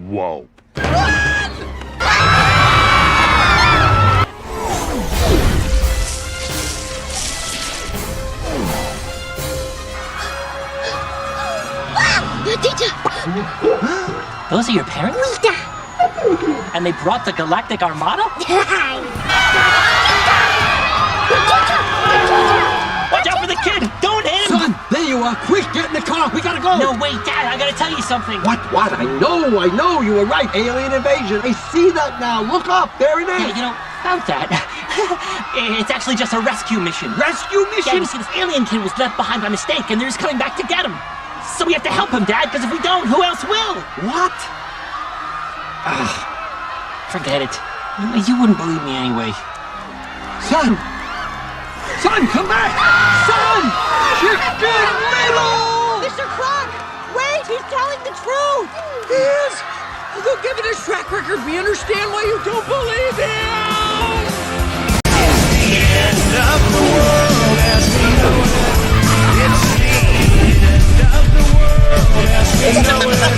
Whoa. Those are your parents? And they brought the Galactic Armada? Watch out for the kid! Don't hit him! Son, there you are. Quick, get in the car. We gotta go. No, wait, Dad, I gotta tell you something. What? I know. You were right. Alien invasion. I see that now. Look up. There it Yeah, is. you know, about that. It's actually just a rescue mission. Rescue Yeah, mission? you see, this alien kid was left behind by mistake, and they're just coming back to get him. So we have to help him, Dad, because if we don't, who else will? What? Forget it. You wouldn't believe me anyway. Son, come back. Son, Chicken Little. Mr. Croc! Wait, he's telling the truth! He is. Look, given his track record, we understand why you don't believe him. End of the world as we know it. It's the end of the world as we know it.